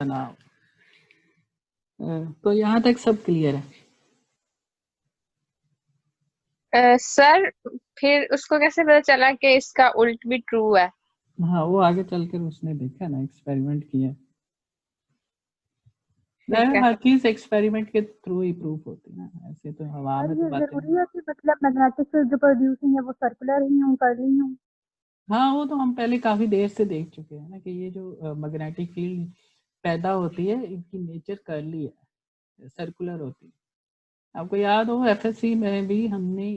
बनाओ। तो यहाँ तक सब क्लियर है। सर फिर उसको कैसे पता चला कि इसका उल्ट भी ट्रू है? हाँ, वो आगे चलकर उसने देखा ना, एक्सपेरिमेंट किया। ठीक है। हर चीज एक्सपेरिमेंट के थ्रू ही प्रूफ होती है ना, ऐसे तो हवा और में तो ये बातें। जरूरी है कि मतलब मैग्नेटिक फील्ड जो प्रोड्यूसिंग है वो सर्कुलर ही हो, कर्ली हो? हाँ, वो तो हम पहले काफी देर से देख चुके हैं ना कि ये जो मैग्नेटिक फील्ड पैदा होती है इनकी नेचर कर्ली है, सर्कुलर होती है। आपको याद हो एफएससी में भी हमने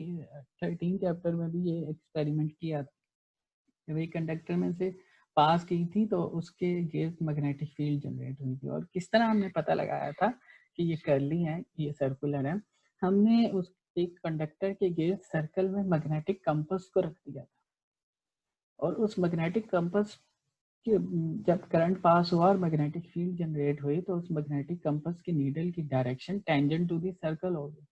13 चैप्टर में भी ये एक्सपेरिमेंट किया था। वही कंडक्टर में से पास की थी तो उसके अगेंस्ट मैग्नेटिक फील्ड जनरेट हुई थी। और किस तरह हमने पता लगाया था कि ये कर्ली है, ये सर्कुलर है। हमने उस एक कंडक्टर के अगेंस्ट सर्कल में मैग्नेटिक कंपास को रख दिया था, और उस मैग्नेटिक कंपास कि जब करंट पास हुआ और मैग्नेटिक फील्ड जनरेट हुई तो उस मैग्नेटिक कंपास की नीडल की direction tangent to the circle हो गई।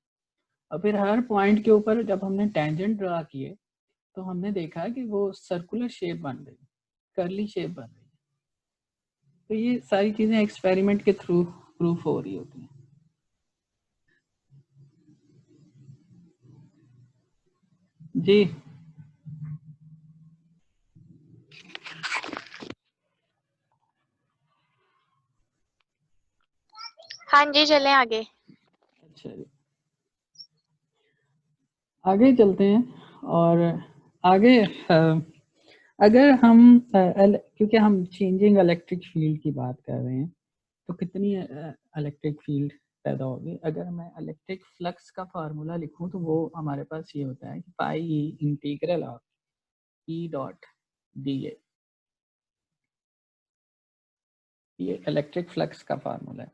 और फिर हर पॉइंट के ऊपर जब हमने टेंजेंट ड्रा किए तो हमने देखा कि वो सर्कुलर शेप बन रही, कर्ली शेप बन रही। तो ये सारी चीजें एक्सपेरिमेंट के थ्रू प्रूफ हो रही होती हैं। जी हाँ जी, चलें आगे। अच्छा जी, आगे चलते हैं। और आगे अगर हम क्योंकि हम चेंजिंग इलेक्ट्रिक फील्ड की बात कर रहे हैं तो कितनी इलेक्ट्रिक फील्ड पैदा होगी। अगर मैं इलेक्ट्रिक फ्लक्स का फार्मूला लिखूं तो वो हमारे पास ये होता है कि phi E integral of E dot D A. ये इलेक्ट्रिक फ्लक्स का फार्मूला है।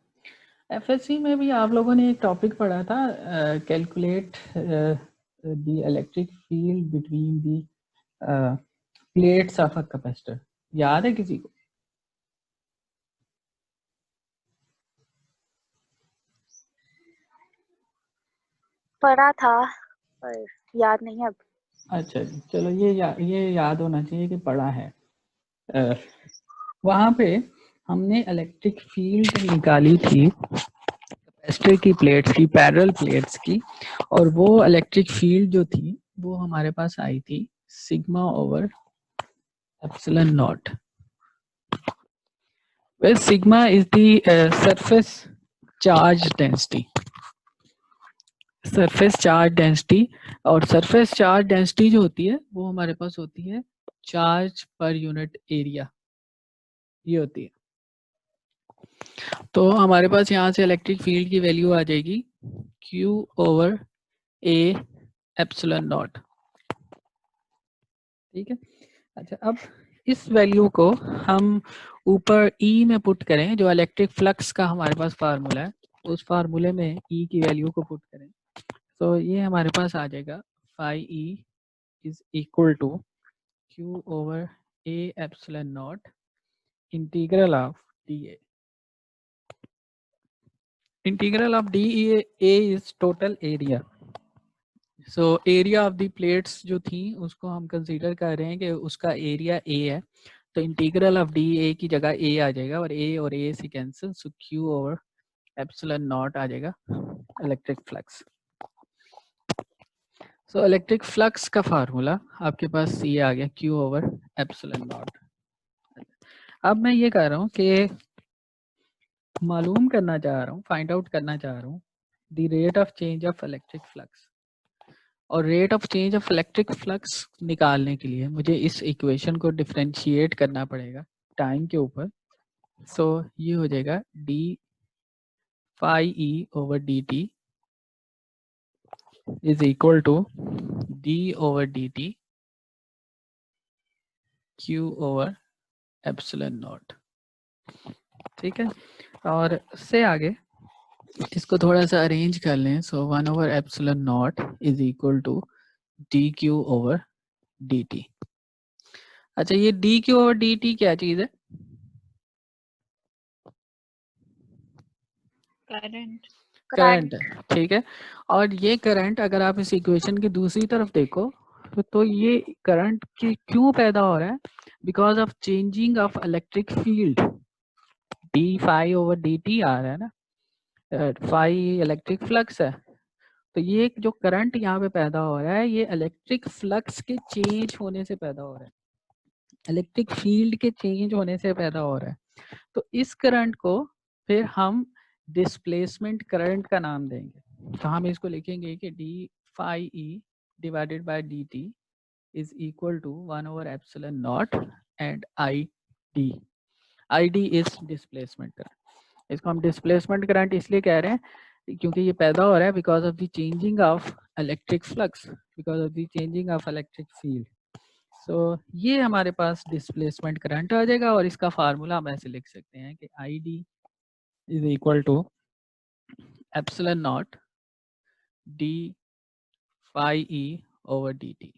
एफएससी में भी आप लोगों ने एक टॉपिक पढ़ा था, calculate the electric field between the plates of a capacitor. याद है किसी को? पढ़ा था पर याद नहीं अब। अच्छा जी, चलो ये याद होना चाहिए कि पढ़ा है। वहाँ पे हमने इलेक्ट्रिक फील्ड निकाली थी कैपेसिटर की प्लेट्स की, पैरेलल प्लेट्स की। और वो इलेक्ट्रिक फील्ड जो थी वो हमारे पास आई थी sigma over epsilon not, where sigma is the surface charge density। Surface charge density, और सरफेस चार्ज डेंसिटी जो होती है वो हमारे पास होती है चार्ज पर यूनिट एरिया, ये होती है। तो हमारे पास यहाँ से इलेक्ट्रिक फील्ड की वैल्यू आ जाएगी Q over A epsilon naught. ठीक है। अच्छा, अब इस वैल्यू को हम ऊपर E में पुट करें, जो इलेक्ट्रिक फ्लक्स का हमारे पास फार्मूला है, उस फार्मूले में E की वैल्यू को पुट करें तो ये हमारे पास आ जाएगा phi E is equal to Q over A epsilon naught integral of dA। Integral of dA is total area. So area of the plates जो थी उसको हम कंसीडर कर रहे हैं कि उसका एरिया A है, तो इंटीग्रल ऑफ dA की जगह A आ जाएगा और A से cancel, so Q over epsilon naught आ जाएगा electric flux. So electric flux का फार्मूला आपके पास ये आ गया Q ओवर एप्सिलॉन नॉट। अब मैं ये कह रहा हूँ कि मालूम करना चाह रहा हूँ, फाइंड आउट करना चाह रहा हूँ the rate of change of electric flux. और rate of change of electric flux निकालने के लिए मुझे इस इक्वेशन को डिफरेंशिएट करना पड़ेगा टाइम के ऊपर। सो ये हो जाएगा d phi E over D T is equal to d over D t Q over epsilon naught. ठीक है, और इससे आगे इसको थोड़ा सा अरेंज कर लें। So 1 over epsilon naught is equal to d Q over D t. अच्छा, ये d Q over D t क्या चीज़ है? करंट है। ठीक है, और ये करंट अगर आप इस इक्वेशन की दूसरी तरफ देखो तो ये करंट क्यों पैदा हो रहा है? Because of changing of electric field D phi over D T आ रहा है ना, फाई इलेक्ट्रिक फ्लक्स है। तो ये जो करंट यहाँ पे पैदा हो रहा है, ये इलेक्ट्रिक फ्लक्स के चेंज होने से पैदा हो रहा है, इलेक्ट्रिक फील्ड के चेंज होने से पैदा हो रहा है। तो इस करंट को फिर हम डिस्प्लेसमेंट करंट का नाम देंगे। तो हम इसको लिखेंगे कि D phi E divided by D T is equal to 1/एप्सिलॉन naught and I D. I D is displacement current. इसको हम डिस्प्लेसमेंट करंट इसलिए कह रहे हैं क्योंकि ये पैदा हो रहा है because of the changing of electric flux, because of the changing of electric field. So ये हमारे पास डिस्प्लेसमेंट करंट आ जाएगा और इसका फार्मूला हम ऐसे लिख सकते हैं कि I D is equal to epsilon naught d phi E over D T.